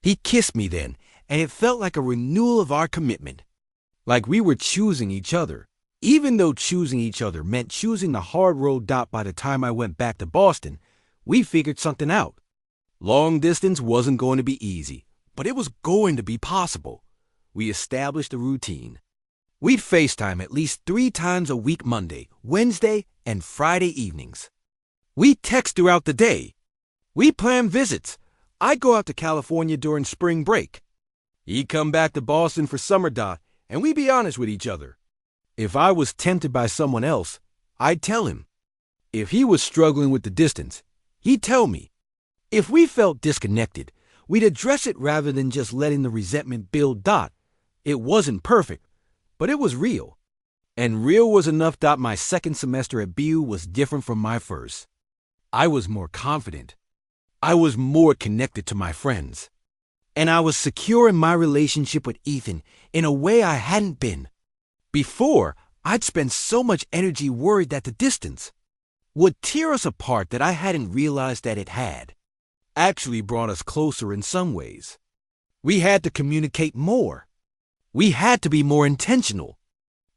He kissed me then, and it felt like a renewal of our commitment. Like we were choosing each other, even though choosing each other meant choosing the hard road. By the time I went back to Boston, we figured something out. Long distance wasn't going to be easy, but it was going to be possible. We established a routine. We'd FaceTime at least 3 times a week, Monday, Wednesday, and Friday evenings. We'd text throughout the day. We planned visits. I'd go out to California during spring break. He'd come back to Boston for summer. And we'd be honest with each other. If I was tempted by someone else, I'd tell him. If he was struggling with the distance, he'd tell me. If we felt disconnected, we'd address it rather than just letting the resentment build. It wasn't perfect, but it was real. And real was enough. My second semester at BU was different from my first. I was more confident. I was more connected to my friends. And I was secure in my relationship with Ethan in a way I hadn't been. Before, I'd spent so much energy worried that the distance would tear us apart that I hadn't realized that it had actually brought us closer in some ways. We had to communicate more. We had to be more intentional.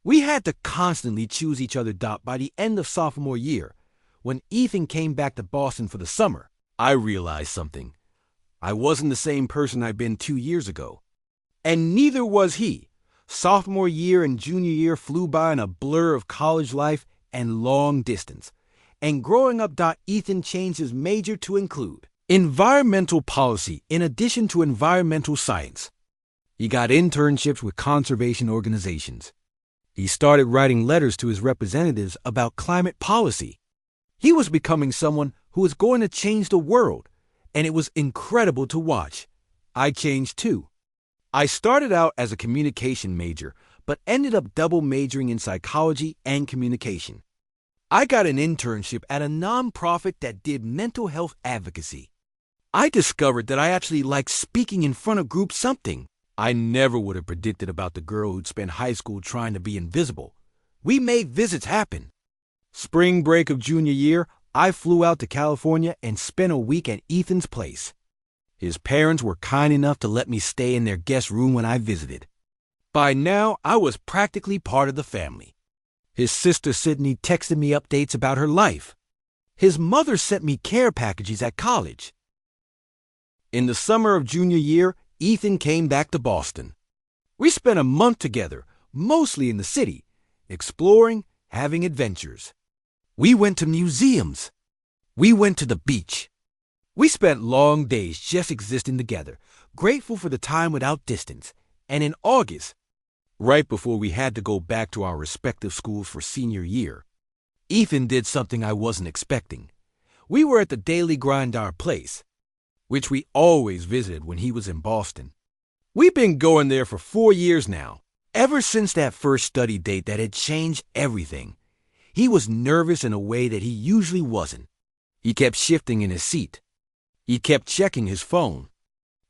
We had to constantly choose each other. By the end of sophomore year, when Ethan came back to Boston for the summer, I realized something. I wasn't the same person I'd been 2 years ago. And neither was he. Sophomore year and junior year flew by in a blur of college life and long distance. And growing up, Ethan changed his major to include environmental policy in addition to environmental science. He got internships with conservation organizations. He started writing letters to his representatives about climate policy. He was becoming someone who was going to change the world. And it was incredible to watch. I changed too. I started out as a communication major, but ended up double majoring in psychology and communication. I got an internship at a nonprofit that did mental health advocacy. I discovered that I actually liked speaking in front of groups, something I never would have predicted about the girl who'd spent high school trying to be invisible. We made visits happen. Spring break of junior year, I flew out to California and spent a week at Ethan's place. His parents were kind enough to let me stay in their guest room when I visited. By now, I was practically part of the family. His sister Sydney texted me updates about her life. His mother sent me care packages at college. In the summer of junior year, Ethan came back to Boston. We spent a month together, mostly in the city, exploring, having adventures. We went to museums. We went to the beach. We spent long days just existing together, grateful for the time without distance. And in August, right before we had to go back to our respective schools for senior year, Ethan did something I wasn't expecting. We were at the Daily Grind, our place, which we always visited when he was in Boston. We've been going there for 4 years now, ever since that first study date that had changed everything. He was nervous in a way that he usually wasn't. He kept shifting in his seat. He kept checking his phone.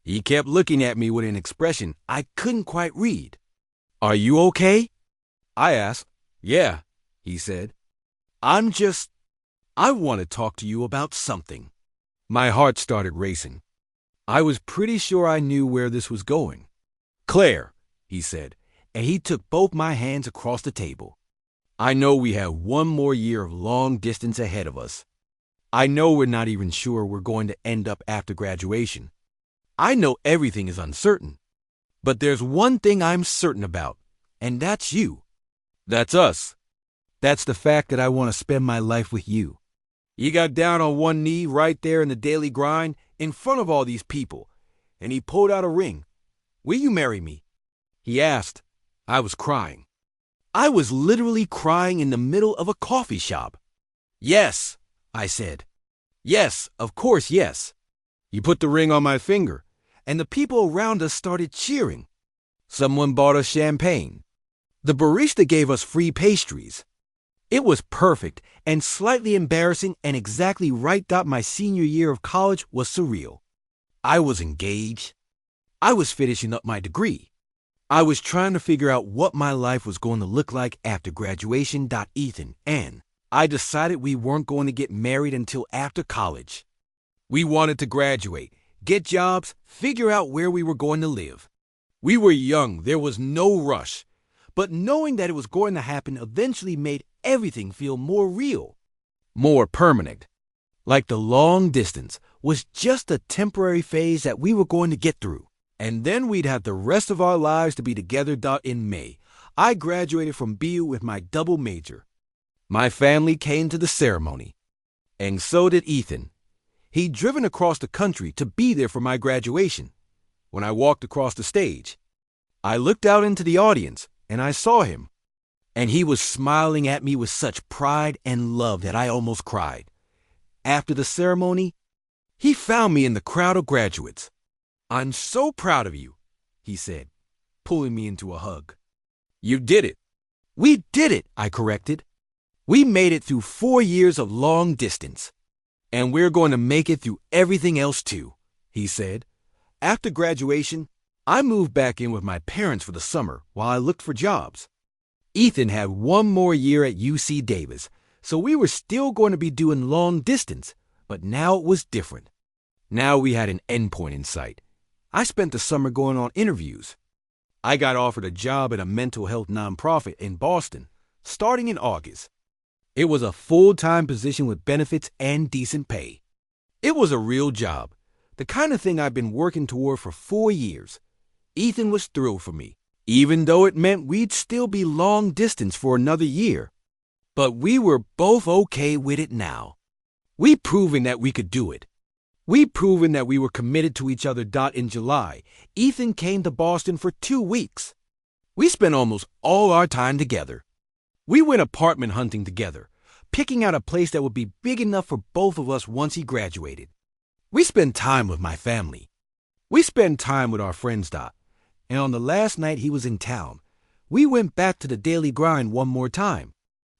He kept looking at me with an expression I couldn't quite read. "Are you okay?" I asked. "Yeah," he said. I want to talk to you about something." My heart started racing. I was pretty sure I knew where this was going. "Claire," he said, and he took both my hands across the table. I know we have one more year of long distance ahead of us. I know we're not even sure we're going to end up after graduation. I know everything is uncertain. But there's one thing I'm certain about, and that's you. That's us. That's the fact that I want to spend my life with you. He got down on one knee right there in the daily grind in front of all these people, and he pulled out a ring. Will you marry me? He asked. I was crying. I was literally crying in the middle of a coffee shop. Yes, I said. Yes, of course, yes. He put the ring on my finger, and the people around us started cheering. Someone bought us champagne. The barista gave us free pastries. It was perfect and slightly embarrassing and exactly right. My senior year of college was surreal. I was engaged. I was finishing up my degree. I was trying to figure out what my life was going to look like after graduation. Ethan and I decided we weren't going to get married until after college. We wanted to graduate, get jobs, figure out where we were going to live. We were young, there was no rush, but knowing that it was going to happen eventually made everything feel more real, more permanent. Like the long distance was just a temporary phase that we were going to get through, and then we'd have the rest of our lives to be together. In May, I graduated from BU with my double major. My family came to the ceremony, and so did Ethan. He'd driven across the country to be there for my graduation. When I walked across the stage, I looked out into the audience, and I saw him. And he was smiling at me with such pride and love that I almost cried. After the ceremony, he found me in the crowd of graduates. I'm so proud of you, he said, pulling me into a hug. You did it. We did it, I corrected. We made it through 4 years of long distance. And we're going to make it through everything else too, he said. After graduation, I moved back in with my parents for the summer while I looked for jobs. Ethan had one more year at UC Davis, so we were still going to be doing long distance, but now it was different. Now we had an endpoint in sight. I spent the summer going on interviews. I got offered a job at a mental health nonprofit in Boston, starting in August. It was a full-time position with benefits and decent pay. It was a real job, the kind of thing I've been working toward for 4 years. Ethan was thrilled for me, even though it meant we'd still be long distance for another year. But we were both okay with it now. We'd proven that we could do it. We'd proven that we were committed to each other. In July, Ethan came to Boston for 2 weeks. We spent almost all our time together. We went apartment hunting together, picking out a place that would be big enough for both of us once he graduated. We spent time with my family. We spent time with our friends. And on the last night he was in town, we went back to the daily grind one more time.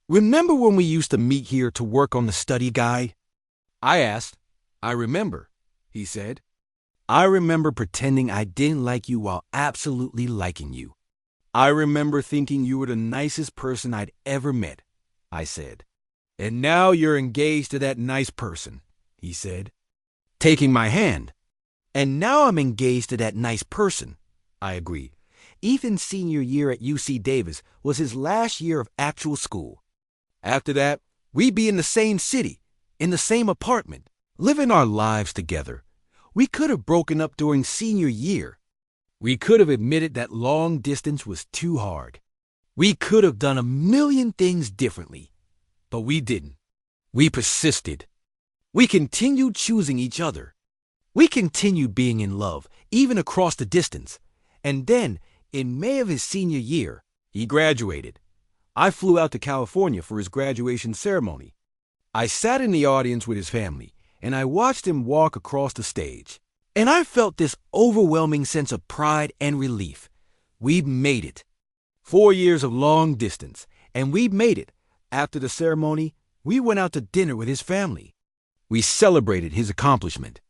Remember when we used to meet here to work on the study guide? I asked. I remember, he said. I remember pretending I didn't like you while absolutely liking you. I remember thinking you were the nicest person I'd ever met, I said. And now you're engaged to that nice person, he said, taking my hand. And now I'm engaged to that nice person, I agreed. Ethan's senior year at UC Davis was his last year of actual school. After that, we'd be in the same city, in the same apartment, living our lives together. We could have broken up during senior year. We could have admitted that long distance was too hard. We could have done a million things differently, but we didn't. We persisted. We continued choosing each other. We continued being in love, even across the distance. And then, in May of his senior year, he graduated. I flew out to California for his graduation ceremony. I sat in the audience with his family, and I watched him walk across the stage. And I felt this overwhelming sense of pride and relief. We'd made it. 4 years of long distance, and we'd made it. After the ceremony, we went out to dinner with his family. We celebrated his accomplishment.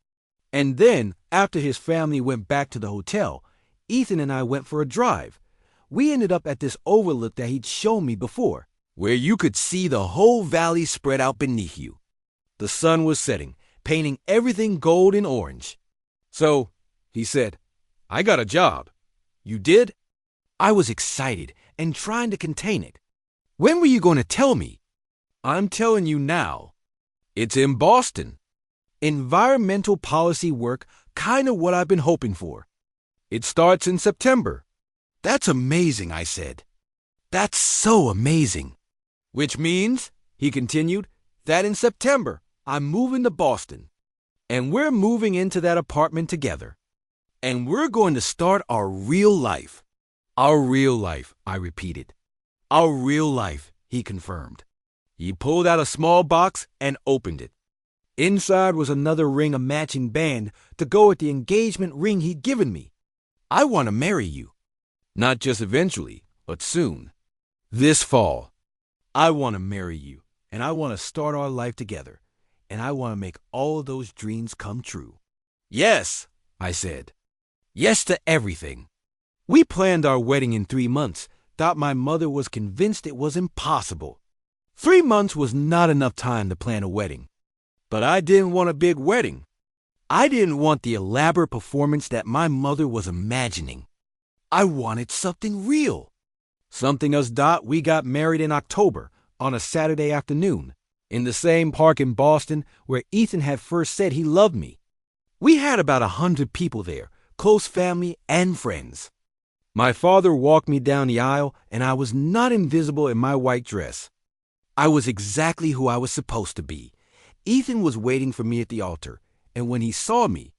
And then, after his family went back to the hotel, Ethan and I went for a drive. We ended up at this overlook that he'd shown me before, where you could see the whole valley spread out beneath you. The sun was setting, painting everything gold and orange. So, he said, I got a job. You did? I was excited and trying to contain it. When were you going to tell me? I'm telling you now. It's in Boston. Environmental policy work, kind of what I've been hoping for. It starts in September. That's amazing, I said. That's so amazing. Which means, he continued, that in September, I'm moving to Boston. And we're moving into that apartment together. And we're going to start our real life. Our real life, I repeated. Our real life, he confirmed. He pulled out a small box and opened it. Inside was another ring of matching band to go with the engagement ring he'd given me. I want to marry you. Not just eventually, but soon. This fall. I want to marry you, and I want to start our life together, and I want to make all of those dreams come true. Yes, I said. Yes to everything. We planned our wedding in 3 months, thought my mother was convinced it was impossible. 3 months was not enough time to plan a wedding. But I didn't want a big wedding. I didn't want the elaborate performance that my mother was imagining. I wanted something real. Something us. We got married in October on a Saturday afternoon in the same park in Boston where Ethan had first said he loved me. We had about 100 people there, close family and friends. My father walked me down the aisle, and I was not invisible in my white dress. I was exactly who I was supposed to be. Ethan was waiting for me at the altar, and when he saw me,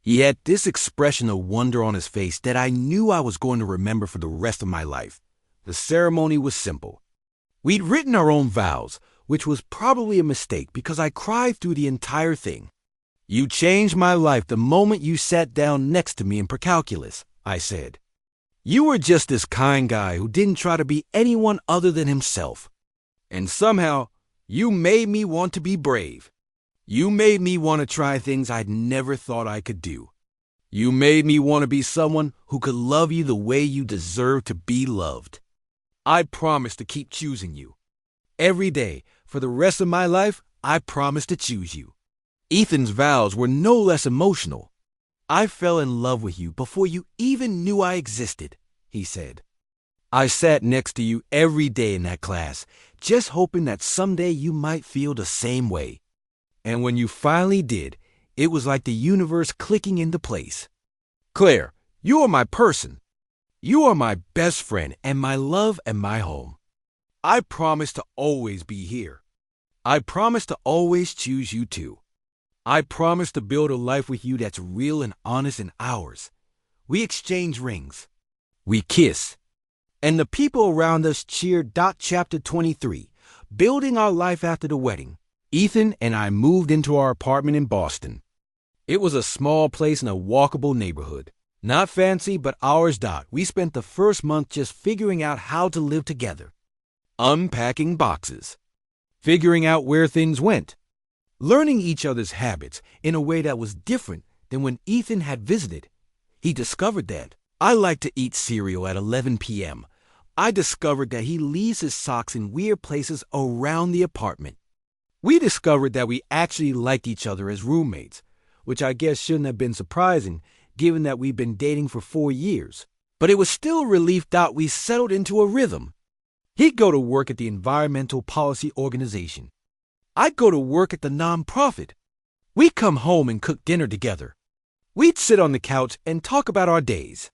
he had this expression of wonder on his face that I knew I was going to remember for the rest of my life. The ceremony was simple. We'd written our own vows, which was probably a mistake because I cried through the entire thing. You changed my life the moment you sat down next to me in precalculus, I said. You were just this kind guy who didn't try to be anyone other than himself. And somehow, you made me want to be brave. You made me want to try things I'd never thought I could do. You made me want to be someone who could love you the way you deserve to be loved. I promise to keep choosing you. Every day, for the rest of my life, I promise to choose you. Ethan's vows were no less emotional. I fell in love with you before you even knew I existed, he said. I sat next to you every day in that class, just hoping that someday you might feel the same way. And when you finally did, it was like the universe clicking into place. Claire, you are my person. You are my best friend and my love and my home. I promise to always be here. I promise to always choose you too. I promise to build a life with you that's real and honest and ours. We exchange rings. We kiss. And the people around us cheered. Chapter 23, building our life after the wedding. Ethan and I moved into our apartment in Boston. It was a small place in a walkable neighborhood. Not fancy, but ours. We spent the first month just figuring out how to live together. Unpacking boxes. Figuring out where things went. Learning each other's habits in a way that was different than when Ethan had visited. He discovered that I like to eat cereal at 11 p.m. I discovered that he leaves his socks in weird places around the apartment. We discovered that we actually liked each other as roommates, which I guess shouldn't have been surprising given that we'd been dating for 4 years. But it was still a relief that we settled into a rhythm. He'd go to work at the Environmental Policy Organization. I'd go to work at the nonprofit. We'd come home and cook dinner together. We'd sit on the couch and talk about our days.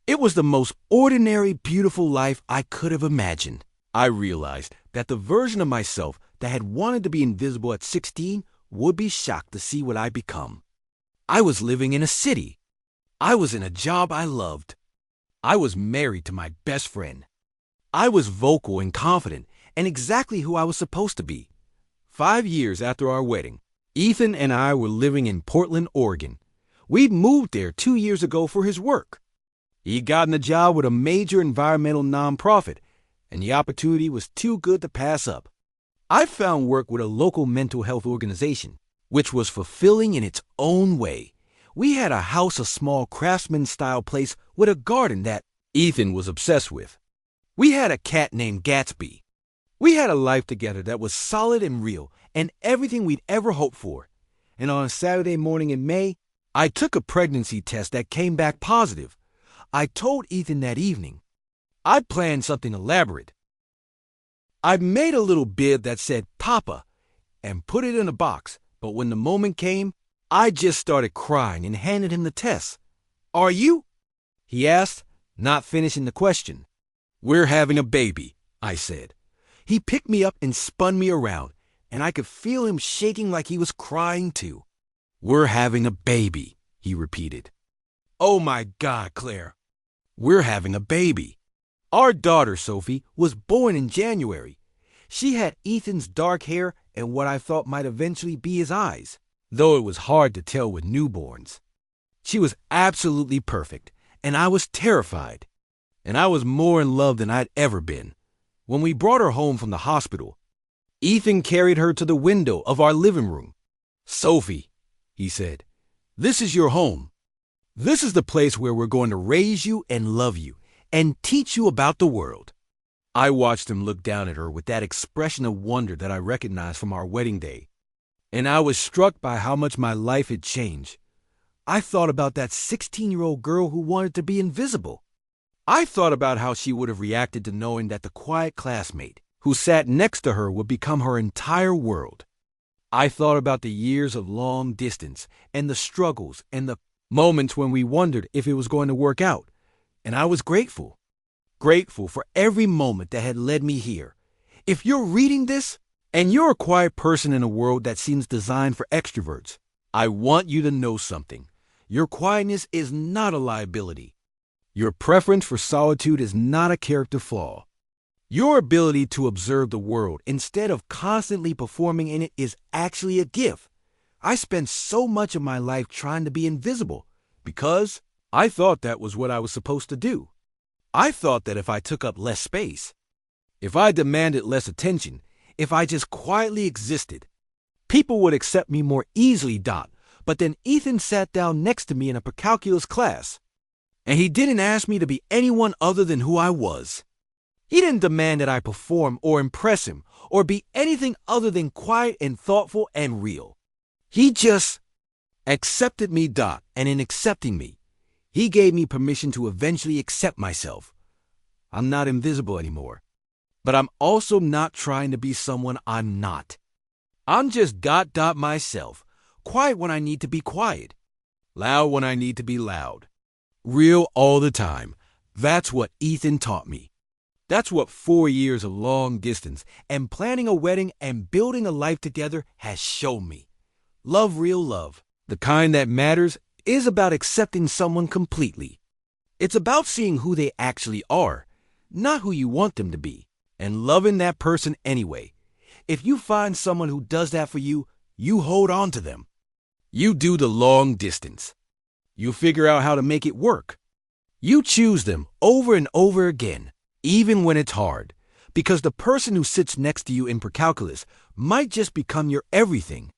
It was the most ordinary, beautiful life I could have imagined. I realized that the version of myself that had wanted to be invisible at 16 would be shocked to see what I'd become. I was living in a city. I was in a job I loved. I was married to my best friend. I was vocal and confident and exactly who I was supposed to be. 5 years after our wedding, Ethan and I were living in Portland, Oregon. We'd moved there 2 years ago for his work. He'd gotten a job with a major environmental nonprofit, and the opportunity was too good to pass up. I found work with a local mental health organization, which was fulfilling in its own way. We had a house, a small craftsman-style place with a garden that Ethan was obsessed with. We had a cat named Gatsby. We had a life together that was solid and real and everything we'd ever hoped for. And on a Saturday morning in May, I took a pregnancy test that came back positive. I told Ethan that evening. I'd planned something elaborate. I made a little bib that said Papa and put it in a box, but when the moment came, I just started crying and handed him the test. "Are you?" he asked, not finishing the question. "We're having a baby," I said. He picked me up and spun me around, and I could feel him shaking like he was crying too. "We're having a baby," he repeated. "Oh my God, Claire. We're having a baby." Our daughter, Sophie, was born in January. She had Ethan's dark hair and what I thought might eventually be his eyes, though it was hard to tell with newborns. She was absolutely perfect, and I was terrified. And I was more in love than I'd ever been. When we brought her home from the hospital, Ethan carried her to the window of our living room. "Sophie," he said, "this is your home. This is the place where we're going to raise you and love you and teach you about the world." I watched him look down at her with that expression of wonder that I recognized from our wedding day, and I was struck by how much my life had changed. I thought about that 16-year-old girl who wanted to be invisible. I thought about how she would have reacted to knowing that the quiet classmate who sat next to her would become her entire world. I thought about the years of long distance and the struggles and the moments when we wondered if it was going to work out, and I was grateful. Grateful for every moment that had led me here. If you're reading this, and you're a quiet person in a world that seems designed for extroverts, I want you to know something. Your quietness is not a liability. Your preference for solitude is not a character flaw. Your ability to observe the world instead of constantly performing in it is actually a gift. I spent so much of my life trying to be invisible because I thought that was what I was supposed to do. I thought that if I took up less space, if I demanded less attention, if I just quietly existed, people would accept me more easily, Dot. But then Ethan sat down next to me in a pre-calculus class, and he didn't ask me to be anyone other than who I was. He didn't demand that I perform or impress him or be anything other than quiet and thoughtful and real. He just accepted me, Dot, and in accepting me, he gave me permission to eventually accept myself. I'm not invisible anymore, but I'm also not trying to be someone I'm not. I'm just Dot myself, quiet when I need to be quiet, loud when I need to be loud, real all the time. That's what Ethan taught me. That's what 4 years of long distance and planning a wedding and building a life together has shown me. Love, real love, the kind that matters, is about accepting someone completely. It's about seeing who they actually are, not who you want them to be, and loving that person anyway. If you find someone who does that for you, you hold on to them. You do the long distance. You figure out how to make it work. You choose them over and over again, even when it's hard, because the person who sits next to you in pre-calculus might just become your everything.